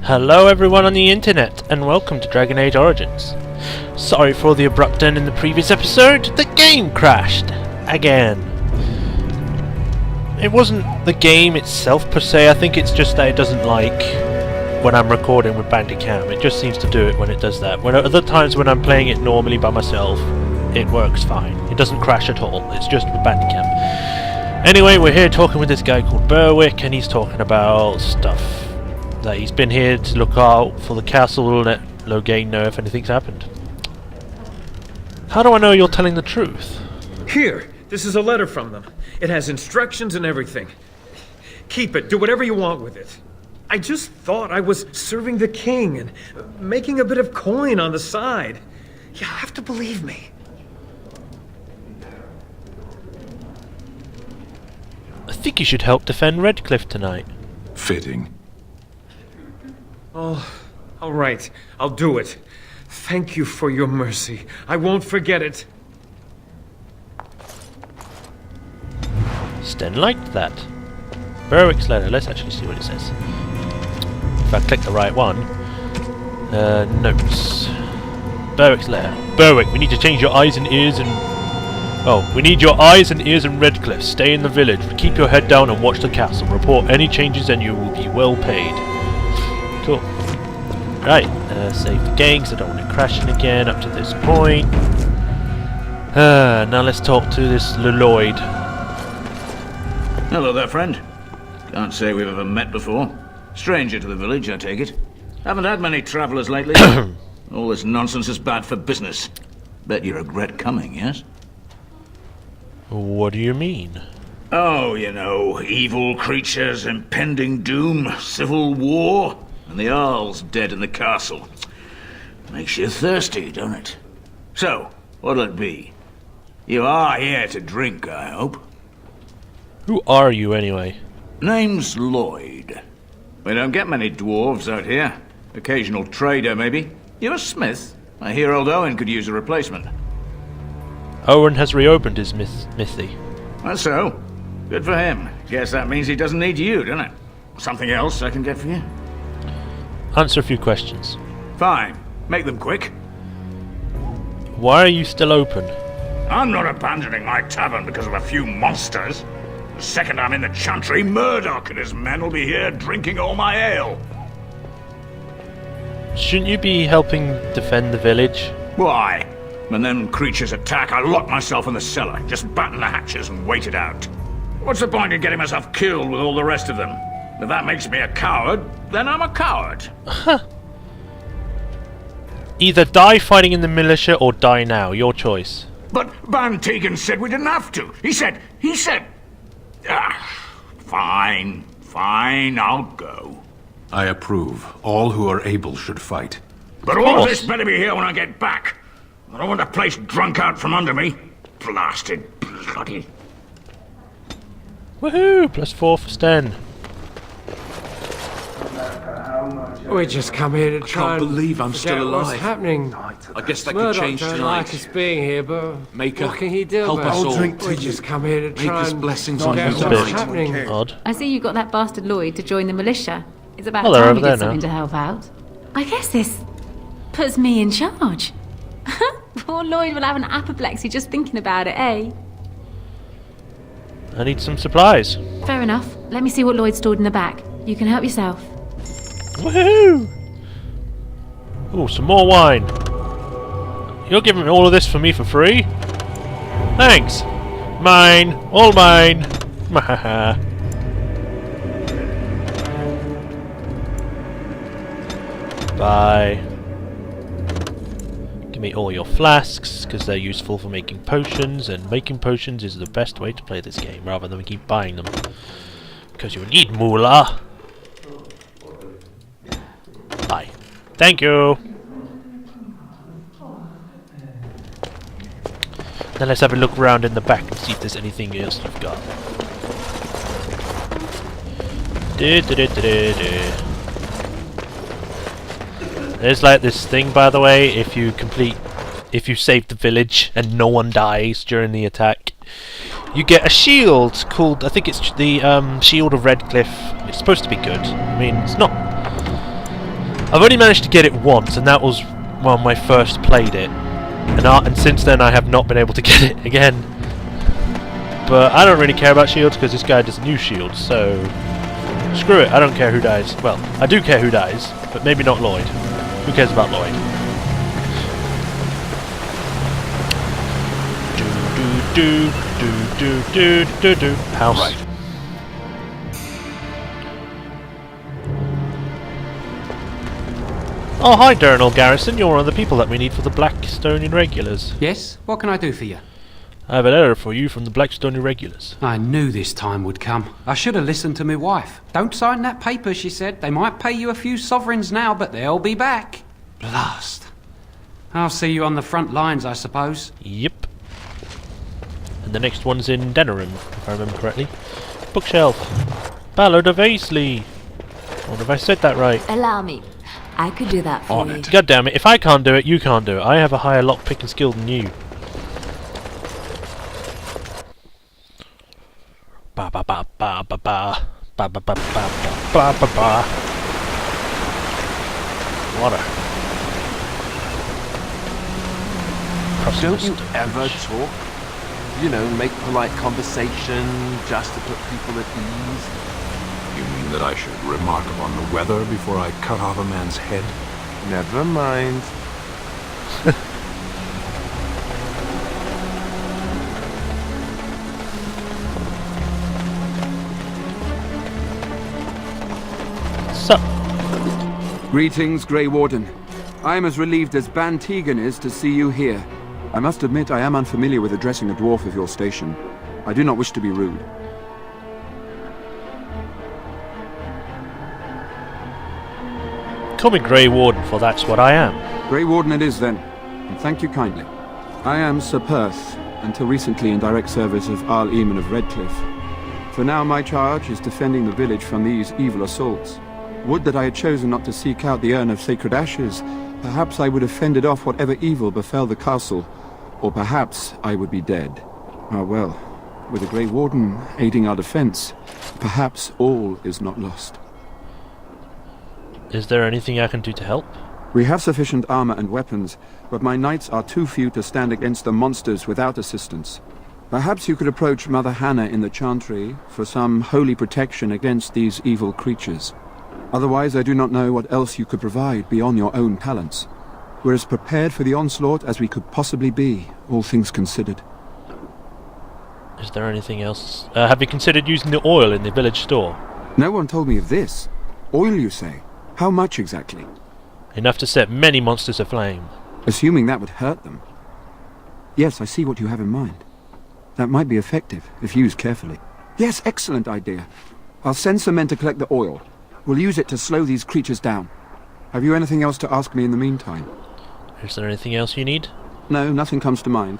Hello everyone on the internet, and welcome to Dragon Age Origins. Sorry for the abrupt end in the previous episode, the game crashed! Again. It wasn't the game itself per se, I think it's just that it doesn't like when I'm recording with Bandicam. It just seems to do it when it does that. When other times when I'm playing it normally by myself, it works fine. It doesn't crash at all, it's just with Bandicam. Anyway, we're here talking with this guy called Berwick, and he's talking about stuff. That he's been here to look out for the castle and let Loghain know if anything's happened. How do I know you're telling the truth? Here, this is a letter from them. It has instructions and everything. Keep it, do whatever you want with it. I just thought I was serving the king and making a bit of coin on the side. You have to believe me. I think you should help defend Redcliffe tonight. Fitting. Oh, all right. I'll do it. Thank you for your mercy. I won't forget it. Sten liked that. Berwick's letter. Let's actually see what it says. If I click the right one. Notes. Berwick's letter. Berwick, we need to change your eyes and ears and... Oh, we need your eyes and ears in Redcliffe. Stay in the village. Keep your head down and watch the castle. Report any changes and you will be well paid. Cool. Right, save the game because I don't want it crashing again up to this point. Now let's talk to this Lloyd. Hello there, friend. Can't say we've ever met before. Stranger to the village, I take it. Haven't had many travellers lately. All this nonsense is bad for business. Bet you regret coming, yes? What do you mean? Oh, you know, evil creatures, impending doom, civil war, and the Earl's dead in the castle. Makes you thirsty, don't it? So, what'll it be? You are here to drink, I hope. Who are you, anyway? Name's Lloyd. We don't get many dwarves out here. Occasional trader, maybe. You're a smith. I hear old Owen could use a replacement. Owen has reopened his smithy. That's so. Good for him. Guess that means he doesn't need you, doesn't it? Something else I can get for you? Answer a few questions. Fine. Make them quick. Why are you still open? I'm not abandoning my tavern because of a few monsters. The second I'm in the chantry, Murdoch and his men will be here drinking all my ale. Shouldn't you be helping defend the village? Why? When them creatures attack, I lock myself in the cellar, just batten the hatches and wait it out. What's the point in getting myself killed with all the rest of them? If that makes me a coward, then I'm a coward. Either die fighting in the militia or die now. Your choice. But Van Tegan said we didn't have to. He said... Fine, I'll go. I approve. All who are able should fight. But all of this better be here when I get back. I don't want the place drunk out from under me. Blasted bloody... Woohoo! +4 for Sten. We just come here to try can't believe I'm and still forget what's alive. happening. I guess that could Murdoch change don't tonight. like us being here, but Maker, what can he do help about us it? all. Drink We just come here to try Maker's and blessings on forget you what's tonight. happening. Odd. I see you got that bastard Lloyd to join the militia. It's about Oh, they're time over you there did now. something to help out. I guess this puts me in charge. Poor Lloyd will have an apoplexy just thinking about it, eh? I need some supplies. Fair enough. Let me see what Lloyd stored in the back. You can help yourself. Woohoo! Ooh, some more wine. You're giving me all of this for me for free? Thanks. Mine. All mine. Mahaha. Bye. Give me all your flasks, because they're useful for making potions, and making potions is the best way to play this game, rather than keep buying them. Because you need moolah. Bye. Thank you! Then let's have a look around in the back and see if there's anything else you've got. There's like this thing, by the way, if you save the village and no one dies during the attack, you get a shield called, I think it's the Shield of Redcliffe. It's supposed to be good. I mean, it's not I've only managed to get it once, and that was when I first played it. And since then I have not been able to get it again. But I don't really care about shields because this guy doesn't use shields, so screw it, I don't care who dies. Well, I do care who dies, but maybe not Lloyd. Who cares about Lloyd? Do. House. Right. Oh, hi, Durnall Garrison. You're one of the people that we need for the Blackstone Irregulars. Yes? What can I do for you? I have a letter for you from the Blackstone Irregulars. I knew this time would come. I should have listened to my wife. Don't sign that paper, she said. They might pay you a few sovereigns now, but they'll be back. Blast. I'll see you on the front lines, I suppose. Yep. And the next one's in Denerim, if I remember correctly. Bookshelf. Ballad of Aisley. I wonder if I said that right. Allow me. I could do that for On you. it. God damn it, if I can't do it, you can't do it. I have a higher lockpicking skill than you. Ba ba ba ba ba ba ba ba ba ba ba ba ba. Water. Don't you ever talk? You know, make polite conversation just to put people at ease? You mean that I should remark upon the weather before I cut off a man's head? Never mind. So, Greetings, Grey Warden. I am as relieved as Ban Tegan is to see you here. I must admit I am unfamiliar with addressing a dwarf of your station. I do not wish to be rude. call me Grey Warden, for that's what I am. Grey Warden it is then, and thank you kindly. I am Sir Perth, until recently in direct service of Arl Eamon of Redcliffe. For now my charge is defending the village from these evil assaults. Would that I had chosen not to seek out the urn of sacred ashes. Perhaps I would have fended off whatever evil befell the castle, or perhaps I would be dead. Ah well, with the Grey Warden aiding our defense, perhaps all is not lost. Is there anything I can do to help? We have sufficient armor and weapons, but my knights are too few to stand against the monsters without assistance. Perhaps you could approach Mother Hannah in the Chantry for some holy protection against these evil creatures. Otherwise, I do not know what else you could provide beyond your own talents. We're as prepared for the onslaught as we could possibly be, all things considered. Is there anything else? Have you considered using the oil in the village store? No one told me of this. Oil, you say? How much exactly? Enough to set many monsters aflame. Assuming that would hurt them. Yes, I see what you have in mind. That might be effective, if used carefully. Yes, excellent idea. I'll send some men to collect the oil. We'll use it to slow these creatures down. Have you anything else to ask me in the meantime? Is there anything else you need? No, nothing comes to mind.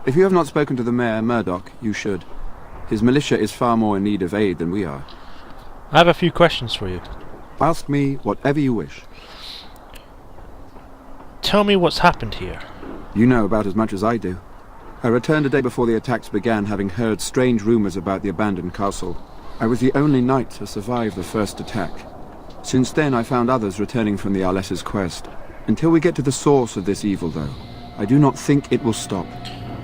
If you have not spoken to the Mayor, Murdoch, you should. His militia is far more in need of aid than we are. I have a few questions for you. Ask me whatever you wish. Tell me what's happened here. You know about as much as I do. I returned a day before the attacks began, having heard strange rumors about the abandoned castle. I was the only knight to survive the first attack. Since then, I found others returning from the Arlessa's quest. Until we get to the source of this evil, though, I do not think it will stop,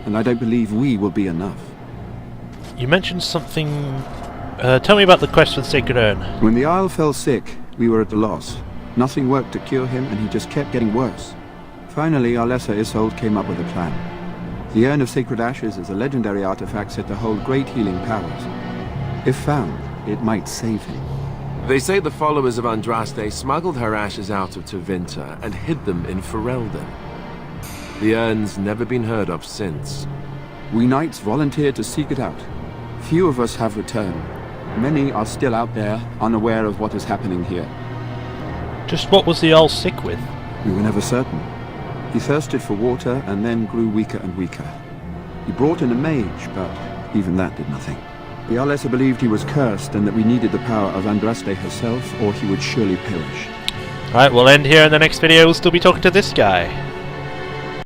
and I don't believe we will be enough. You mentioned something... tell me about the quest for the Sacred Urn. When the Isle fell sick, we were at a loss. Nothing worked to cure him, and he just kept getting worse. Finally, Arlessa Isolde came up with a plan. The Urn of Sacred Ashes is a legendary artifact said to hold great healing powers. If found, it might save him. They say the followers of Andraste smuggled her ashes out of Tevinter and hid them in Ferelden. The urn's never been heard of since. We knights volunteered to seek it out. Few of us have returned. Many are still out there, unaware of what is happening here. Just what was the Jarl sick with? We were never certain. He thirsted for water and then grew weaker and weaker. He brought in a mage, but even that did nothing. The Arlessa believed he was cursed and that we needed the power of Andraste herself, or he would surely perish. Right, we'll end here in the next video. We'll still be talking to this guy.